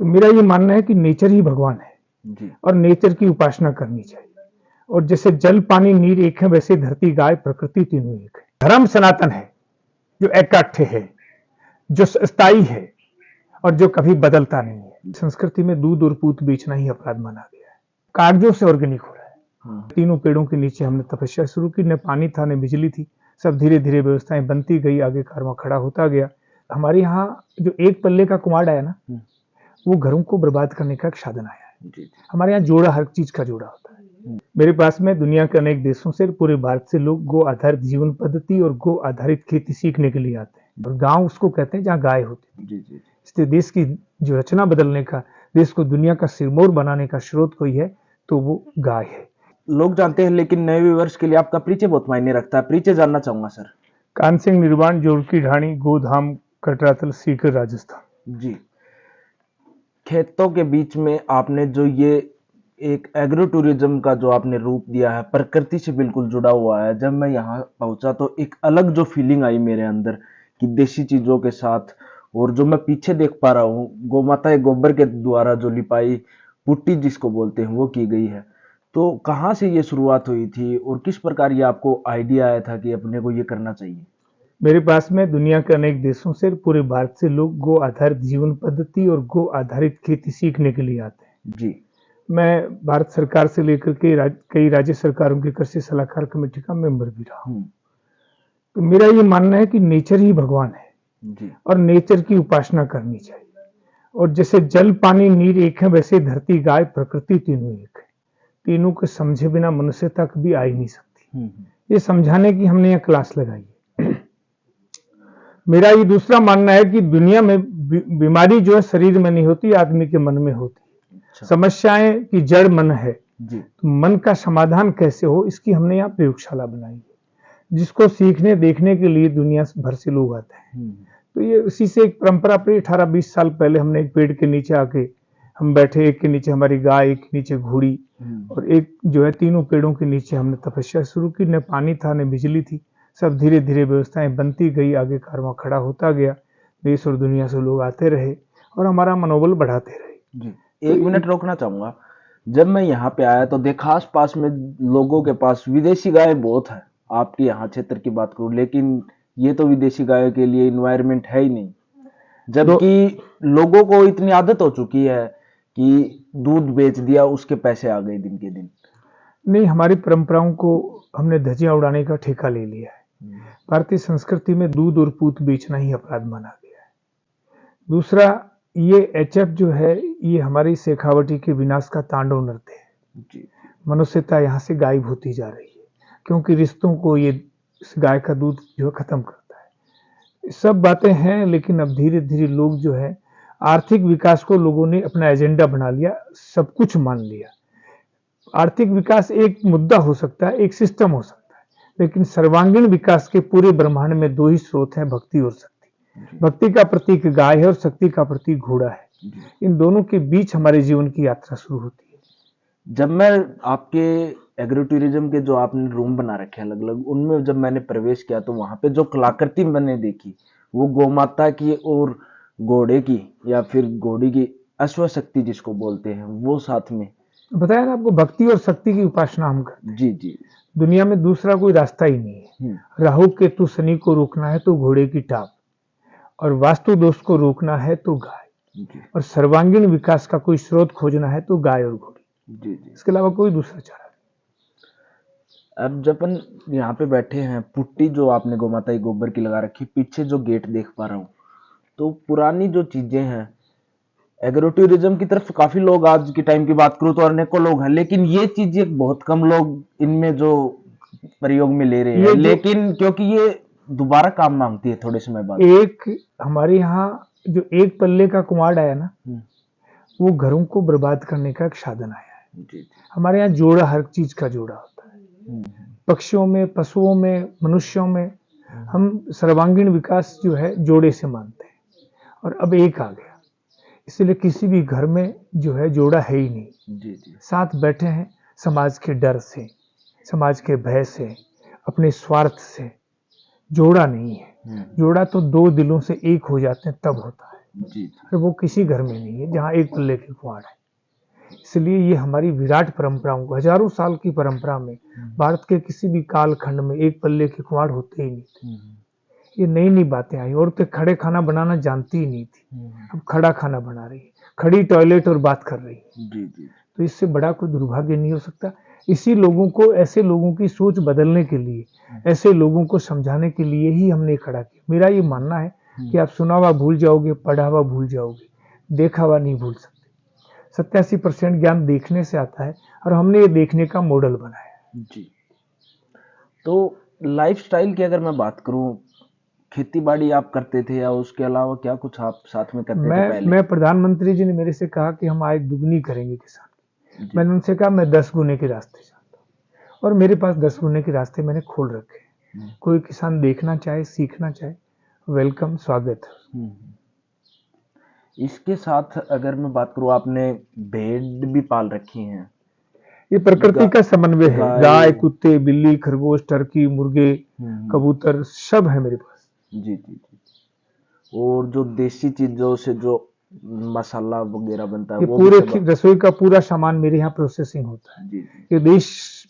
तो मेरा ये मानना है कि नेचर ही भगवान है जी। और नेचर की उपासना करनी चाहिए। और जैसे जल पानी नीर एक है, वैसे धरती गाय प्रकृति तीनों एक है। धर्म सनातन है, जो एकट्ठ है, जो स्थायी है और जो कभी बदलता नहीं है। संस्कृति में दूध और पूत बेचना ही अपराध माना गया है। कागजों से ऑर्गेनिक हो रहा है। तीनों पेड़ों के नीचे हमने तपस्या शुरू की, न पानी था न बिजली थी, सब धीरे धीरे व्यवस्थाएं बनती गई, आगे कारवां खड़ा होता गया। हमारे यहाँ जो एक पल्ले का कुमार आया ना, वो घरों को बर्बाद करने का एक साधन आया है। हमारे यहाँ जोड़ा, हर चीज का जोड़ा होता है। मेरे पास में दुनिया के अनेक देशों से, पूरे भारत से लोग गो आधारित जीवन पद्धति और गो आधारित खेती सीखने के लिए आते हैं। और गांव उसको कहते हैं जहाँ गाय होती है। इसलिए देश की जो रचना बदलने का, देश को दुनिया का सिरमौर बनाने का स्रोत कोई है तो वो गाय है। लोग जानते हैं, लेकिन नए व्यूअर्स के लिए आपका परिचय बहुत मायने रखता है। परिचय जानना चाहूंगा सर। कान सिंह निर्वाण, जोड़की ढाणी, गोधाम, कटरातल, सीकर, राजस्थान। जी। खेतों के बीच में आपने जो ये एक एग्रो टूरिज्म का जो आपने रूप दिया है, प्रकृति से बिल्कुल जुड़ा हुआ है। जब मैं यहाँ पहुंचा तो एक अलग जो फीलिंग आई मेरे अंदर कि देसी चीजों के साथ, और जो मैं पीछे देख पा रहा हूँ, गौ माता गोबर के द्वारा जो लिपाई पुट्टी जिसको बोलते हैं वो की गई है। तो कहाँ से ये शुरुआत हुई थी और किस प्रकार ये आपको आइडिया आया था कि अपने को ये करना चाहिए? मेरे पास में दुनिया के अनेक देशों से, पूरे भारत से लोग गो आधारित जीवन पद्धति और गो आधारित खेती सीखने के लिए आते हैं। जी। मैं भारत सरकार से लेकर के कई राज्य सरकारों की कृषि सलाहकार कमेटी का मेंबर भी रहा हूँ। तो मेरा ये मानना है कि नेचर ही भगवान है जी। और नेचर की उपासना करनी चाहिए। और जैसे जल पानी नीर एक है, वैसे धरती गाय प्रकृति तीनों एक है। तीनों को समझे बिना मनुष्य तक भी आ ही नहीं सकती। ये समझाने की हमने यह क्लास लगाई है। मेरा ये दूसरा मानना है कि दुनिया में बीमारी जो है शरीर में नहीं होती, आदमी के मन में होती है। अच्छा। समस्याएं की जड़ मन है जी। तो मन का समाधान कैसे हो, इसकी हमने यहाँ प्रयोगशाला बनाई है, जिसको सीखने देखने के लिए दुनिया भर से लोग आते हैं। तो ये उसी से एक परंपरा पर 18-20 साल पहले हमने एक पेड़ के नीचे आके हम बैठे, एक के नीचे हमारी गाय, एक के नीचे घोड़ी, और एक जो है तीनों पेड़ों के नीचे हमने तपस्या शुरू की। न पानी था न बिजली थी, सब धीरे धीरे व्यवस्थाएं बनती गई, आगे कारवां खड़ा होता गया। देश और दुनिया से लोग आते रहे और हमारा मनोबल बढ़ाते रहे। जी। एक मिनट रोकना चाहूंगा। जब मैं यहाँ पे आया तो देखा आस पास में लोगों के पास विदेशी गाय बहुत है। आपके यहाँ क्षेत्र की बात करूं, लेकिन ये तो विदेशी गायों के लिए इन्वायरमेंट है ही नहीं, जबकि लोगों को इतनी आदत हो चुकी है कि दूध बेच दिया, उसके पैसे आ गए दिन के दिन। नहीं, हमारी परंपराओं को हमने धज्जियां उड़ाने का ठेका ले लिया है। भारतीय संस्कृति में दूध और पूत बेचना ही अपराध माना गया है। दूसरा, ये एचएफ जो है, ये हमारी शेखावटी के विनाश का तांडव नृत्य है। मनुष्यता यहाँ से गायब होती जा रही है, क्योंकि रिश्तों को ये गाय का दूध जो खत्म करता है। सब बातें हैं, लेकिन अब धीरे धीरे लोग जो है, आर्थिक विकास को लोगों ने अपना एजेंडा बना लिया, सब कुछ मान लिया। आर्थिक विकास एक मुद्दा हो सकता है, एक सिस्टम हो सकता है, लेकिन सर्वांगीण विकास के पूरे ब्रह्मांड में दो ही स्रोत हैं, भक्ति और शक्ति। भक्ति का प्रतीक गाय है और शक्ति का प्रतीक घोड़ा है। इन दोनों के बीच हमारे जीवन की यात्रा शुरू होती है। जब मैं आपके एग्रो टूरिज्म के जो आपने रूम बना रखे अलग अलग, उनमें जब मैंने प्रवेश किया तो वहां पे जो कलाकृति मैंने देखी, वो गौ माता की और घोड़े की, या फिर घोड़ी की अश्वशक्ति जिसको बोलते हैं, वो साथ में बताया ना आपको, भक्ति और शक्ति की उपासना हम करते हैं। जी जी। दुनिया में दूसरा कोई रास्ता ही नहीं है। राहु केतु शनि को रोकना है तो घोड़े की टाप, और वास्तु दोष को रोकना है तो गाय, और सर्वांगीण विकास का कोई स्रोत खोजना है तो गाय और घोड़ी। जी जी। इसके अलावा कोई दूसरा चारा नहीं। अब जब अपन यहाँ पे बैठे हैं, पुट्टी जो आपने गौ माता की गोबर की लगा रखी, पीछे जो गेट देख पा रहा हूँ, तो पुरानी जो चीजें हैं, एग्रो टूरिज्म की तरफ काफी लोग, आज के टाइम की बात करूं तो अनेकों लोग हैं, लेकिन ये चीजें बहुत कम लोग इनमें जो प्रयोग में ले रहे हैं, लेकिन क्योंकि ये दोबारा काम मांगती है थोड़े समय बाद। एक हमारे यहाँ जो एक पल्ले का कुमार आया ना, वो घरों को बर्बाद करने का एक साधन आया है। जी। हमारे यहाँ जोड़ा, हर चीज का जोड़ा होता है। पक्षियों में, पशुओं में, मनुष्यों में हम सर्वांगीण विकास जो है जोड़े से मानते हैं, और अब एक आ गया, इसलिए किसी भी घर में जो है जोड़ा है ही नहीं। जी जी। साथ बैठे हैं समाज के डर से, समाज के भय से, अपने स्वार्थ से। जोड़ा नहीं है। जोड़ा तो दो दिलों से एक हो जाते हैं तब होता है। जी और वो किसी घर में नहीं है जहाँ एक पल्ले के कुंवाड़ है। इसलिए ये हमारी विराट परंपराओं को, हजारों साल की परंपरा में भारत के किसी भी कालखंड में एक पल्ले के कुंवाड़ होते ही नहीं थे। ये नई नई बातें आई। औरतें खड़े खाना बनाना जानती ही नहीं थी, अब खड़ा खाना बना रही है, खड़ी टॉयलेट और बात कर रही है। जी जी तो इससे बड़ा कोई दुर्भाग्य नहीं हो सकता। इसी लोगों को, ऐसे लोगों की सोच बदलने के लिए, ऐसे लोगों को समझाने के लिए ही हमने खड़ा किया। मेरा ये मानना है कि आप सुना हुआ भूल जाओगे, पढ़ा हुआ भूल जाओगे, देखा हुआ नहीं भूल सकते। 87% ज्ञान देखने से आता है और हमने ये देखने का मॉडल बनाया। जी। तो लाइफस्टाइल की अगर मैं बात करूं, खेती बाड़ी आप करते थे या उसके अलावा क्या कुछ आप साथ में करते थे पहले? मैं प्रधानमंत्री जी ने मेरे से कहा कि हम आय दुगनी करेंगे किसान। जी मैंने उनसे कहा मैं 10 गुने के रास्ते जानता हूँ और मेरे पास 10 गुने के रास्ते मैंने खोल रखे हैं। कोई किसान देखना चाहे, सीखना चाहे, वेलकम, स्वागत है। इसके साथ अगर मैं बात करूं, आपने भेड़ भी पाल रखी हैं। ये प्रकृति गा- का समन्वय है। गाय। गाय, कुत्ते, बिल्ली, खरगोश, टर्की, मुर्गे, कबूतर, सब है मेरे पास। जी जी जी। और जो देसी चीजों से जो मसाला वगैरह बनता है ये वो भी पूरे सब। रसोई का पूरा सामान मेरे यहाँ प्रोसेसिंग होता है। जी जी। ये देश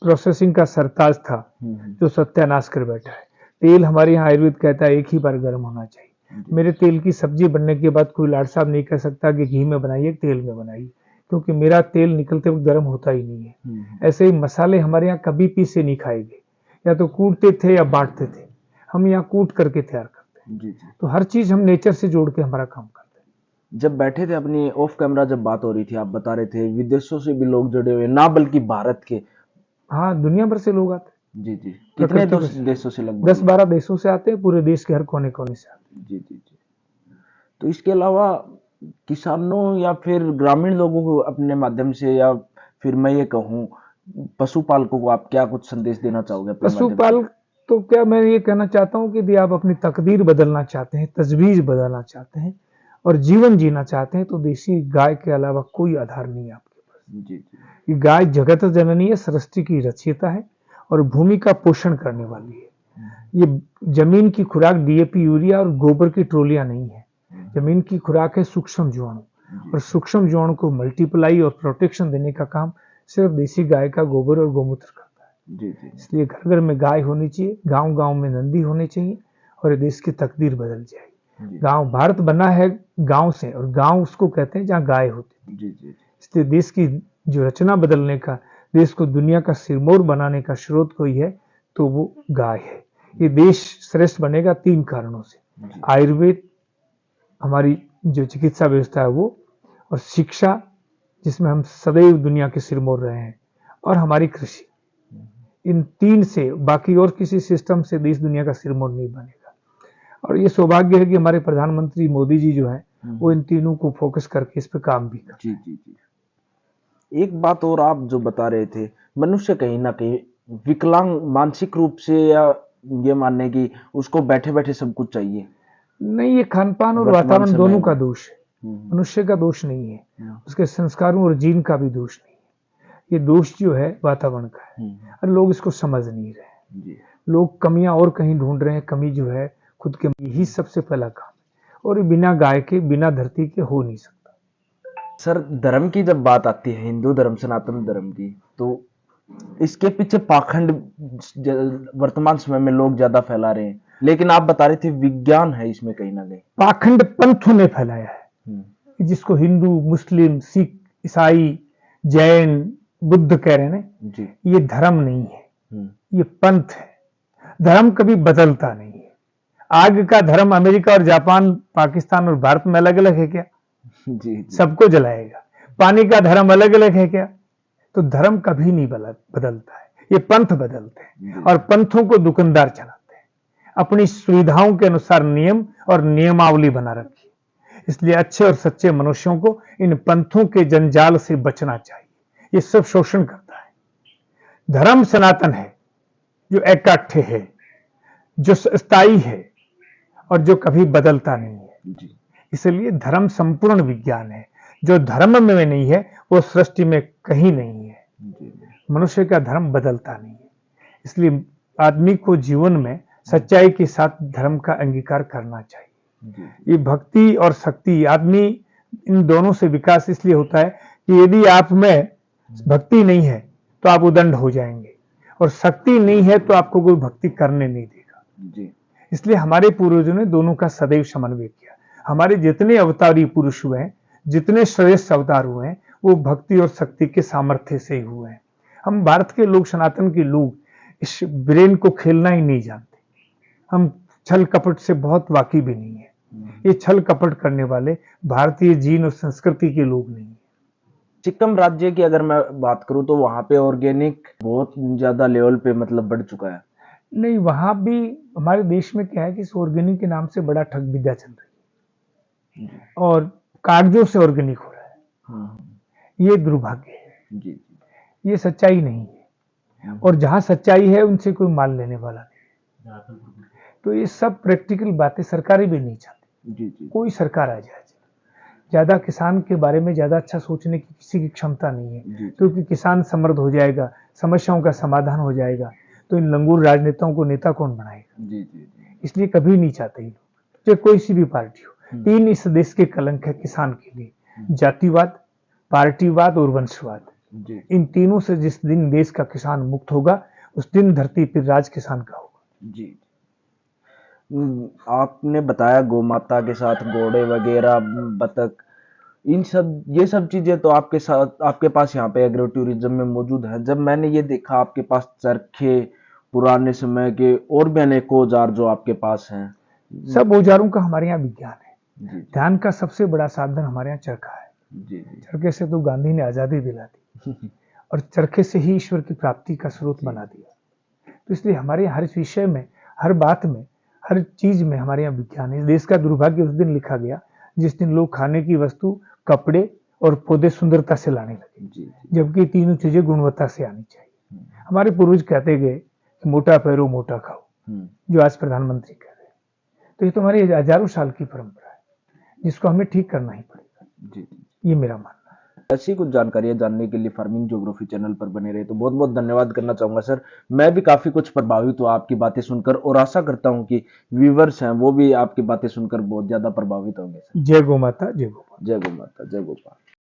प्रोसेसिंग का सरताज था जो सत्यानाश कर बैठा है। तेल हमारे यहाँ आयुर्वेद कहता है एक ही बार गर्म होना चाहिए। मेरे तेल की सब्जी बनने के बाद कोई लाड साहब नहीं कह सकता कि घी में बनाइए, तेल में बनाइए, क्योंकि मेरा तेल निकलते वक्त गर्म होता ही नहीं है। ऐसे ही मसाले हमारे यहाँ कभी पीसे नहीं खाए गए, या तो कूटते थे या बांटते थे। हम यहाँ कूट करके तैयार करते हैं। जी जी। तो हर चीज हम नेचर से जोड़ के हमारा काम करते हैं। जब बैठे थे अपनी ऑफ कैमरा, जब बात हो रही थी, आप बता रहे थे विदेशों से भी लोग जुड़े हुए, ना बल्कि भारत के। हाँ, दुनिया भर से लोग आते हैं। जी जी। कितने देशों से लगभग? 10-12 देशों से आते हैं, पूरे देश के हर कोने कोने से आते हैं। जी जी जी। तो इसके अलावा किसानों या फिर ग्रामीण लोगों को अपने माध्यम से, या फिर मैं ये कहूँ पशुपालकों को, आप क्या कुछ संदेश देना चाहोगे अपने माध्यम से? पशुपाल तो क्या मैं ये कहना चाहता हूँ कि यदि आप अपनी तकदीर बदलना चाहते हैं, तजवीज बदलना चाहते हैं और जीवन जीना चाहते हैं, तो देसी गाय के अलावा कोई आधार नहीं है आपके पास। जी जी। ये गाय जगत जननी है, सृष्टि की रचयिता है और भूमि का पोषण करने वाली है। ये जमीन की खुराक डीएपी, यूरिया और गोबर की ट्रोलियां नहीं है। जमीन की खुराक है सूक्ष्म जीवाणु, और सूक्ष्म जीवाणु को मल्टीप्लाई और प्रोटेक्शन देने का काम सिर्फ देसी गाय का गोबर और गोमूत्र करता है। जी जी। इसलिए घर घर में गाय होनी चाहिए, गांव गांव में नंदी होने चाहिए और ये देश की तकदीर बदल जाएगी। गांव, भारत बना है गांव से, और गांव उसको कहते हैं जहाँ गाय होती है। जी जी। इसलिए देश की जो रचना बदलने का, देश को दुनिया का सिरमौर बनाने का स्रोत कोई है तो वो गाय है। ये देश श्रेष्ठ बनेगा 3 कारणों से: आयुर्वेद, हमारी जो चिकित्सा व्यवस्था है वो, और शिक्षा जिसमें हम सदैव दुनिया के सिरमौर रहे हैं, और हमारी कृषि। इन 3 से, बाकी और किसी सिस्टम से देश दुनिया का सिरमौर नहीं बनेगा। और ये सौभाग्य है कि हमारे प्रधानमंत्री मोदी जी जो है वो इन तीनों को फोकस करके इस पे काम भी कर। जी जी जी। एक बात और आप जो बता रहे थे, मनुष्य कहीं ना कहीं विकलांग मानसिक रूप से, या ये मानने की उसको बैठे बैठे सब कुछ चाहिए? नहीं, ये खानपान और वर्तमान वातावरण समय दोनों का में। दोष है। मनुष्य का दोष नहीं है, उसके संस्कारों और जीन का भी दोष नहीं है। ये दोष जो है वातावरण का है, और लोग इसको समझ नहीं रहे। जी। लोग कमियां और कहीं ढूंढ रहे हैं। कमी जो है खुद के, यही सबसे पहला काम है, और ये बिना गाय के, बिना धरती के हो नहीं सकता। सर, धर्म की जब बात आती है, हिंदू धर्म, सनातन धर्म की, तो इसके पीछे पाखंड वर्तमान समय में लोग ज्यादा फैला रहे हैं, लेकिन आप बता रहे थे विज्ञान है इसमें कहीं ना कहीं। पाखंड पंथों ने फैलाया है, जिसको हिंदू, मुस्लिम, सिख, ईसाई, जैन, बुद्ध कह रहे हैं ना। जी। ये धर्म नहीं है, ये पंथ है। धर्म कभी बदलता नहीं है। आग का धर्म अमेरिका और जापान, पाकिस्तान और भारत में अलग अलग है क्या? जी जी। सबको जलाएगा। पानी का धर्म अलग अलग है क्या? तो धर्म कभी नहीं बदलता है, ये पंथ बदलते हैं, और पंथों को दुकानदार चलाते हैं। अपनी सुविधाओं के अनुसार नियम और नियमावली बना रखी। इसलिए अच्छे और सच्चे मनुष्यों को इन पंथों के जंजाल से बचना चाहिए। ये सब शोषण करता है। धर्म सनातन है, जो इकट्ठे है, जो स्थायी है, और जो कभी बदलता नहीं है। इसलिए धर्म संपूर्ण विज्ञान है। जो धर्म में नहीं है वो सृष्टि में कहीं नहीं है। मनुष्य का धर्म बदलता नहीं है। इसलिए आदमी को जीवन में सच्चाई के साथ धर्म का अंगीकार करना चाहिए। जी ये भक्ति और शक्ति, आदमी इन दोनों से विकास इसलिए होता है कि यदि आप में भक्ति नहीं है तो आप उदंड हो जाएंगे, और शक्ति नहीं है तो आपको कोई भक्ति करने नहीं देगा। जी इसलिए हमारे पूर्वजों ने दोनों का सदैव समन्वय किया। हमारे जितने अवतारी पुरुष हुए हैं, जितने श्रेष्ठ अवतार हुए हैं, वो भक्ति और शक्ति के सामर्थ्य से ही हुए हैं। हम भारत के लोग, सनातन के लोग इस ब्रेन को खेलना ही नहीं जानते। हम छल कपट से बहुत वाकिफ भी नहीं है। ये छल कपट करने वाले भारतीय जीन और संस्कृति के लोग नहीं है। सिक्किम राज्य की अगर मैं बात करूं तो वहां पे ऑर्गेनिक बहुत ज्यादा लेवल पे मतलब बढ़ चुका है। नहीं, वहां भी हमारे देश में क्या है कि इस ऑर्गेनिक के नाम से बड़ा ठग विद्या चल रही है और कागजों से ऑर्गेनिक हो रहा है। ये दुर्भाग्य है, जी ये सच्चाई नहीं है। और जहां सच्चाई है उनसे कोई माल लेने वाला नहीं। तो ये सब प्रैक्टिकल बातें सरकारें भी नहीं चाहती। जी कोई सरकार आ जाए, ज्यादा किसान के बारे में ज्यादा अच्छा सोचने की किसी की क्षमता नहीं है, क्योंकि किसान समृद्ध हो जाएगा, समस्याओं का समाधान हो जाएगा, तो इन लंगूर राजनेताओं को नेता कौन बनाएगा। जी इसलिए कभी नहीं चाहते ये लोग, चाहे कोई सी भी पार्टी हो। तीन इस देश के कलंक है किसान के लिए: जातिवाद, पार्टीवाद और वंशवाद। इन तीनों से जिस दिन देश का किसान मुक्त होगा, उस दिन धरती पर राज किसान का होगा। जी आपने बताया गौ माता के साथ घोड़े वगैरह, बतख, इन सब ये सब चीजें तो आपके साथ आपके पास यहाँ पे एग्रो टूरिज्म में मौजूद है। जब मैंने ये देखा आपके पास चरखे, पुराने समय के और भी अनेक औजार जो आपके पास हैं, सब औजारों का हमारे यहाँ विज्ञान है। जी ध्यान का सबसे बड़ा साधन हमारे यहाँ चरखा है। जी चरखे से तो गांधी ने आजादी दिला दी और चरखे से ही ईश्वर की प्राप्ति का स्रोत बना दिया। तो इसलिए हमारे हर विषय में, हर बात में, हर चीज में हमारे यहाँ विज्ञान है। इस देश का दुर्भाग्य उस दिन लिखा गया जिस दिन लोग खाने की वस्तु, कपड़े और पौधे सुंदरता से लाने लगे, जबकि तीनों चीजें गुणवत्ता से आनी चाहिए। हमारे पूर्वज कहते गए कि मोटा पैरो मोटा खाओ, जो आज प्रधानमंत्री कह रहे हैं। तो ये तो हमारी हजारों साल की परंपरा है, जिसको हमें ठीक करना ही पड़ेगा। ये मेरा मानना है। ऐसी कुछ जानकारियां जानने के लिए फार्मिंग ज्योग्राफी चैनल पर बने रहे। तो बहुत बहुत धन्यवाद करना चाहूंगा सर। मैं भी काफी कुछ प्रभावित हुआ आपकी बातें सुनकर, और आशा करता हूं कि व्यूवर्स हैं वो भी आपकी बातें सुनकर बहुत ज्यादा प्रभावित होंगे सर। जय गौ माता, जय गोपाल। जय गौ माता, जय गोपाल।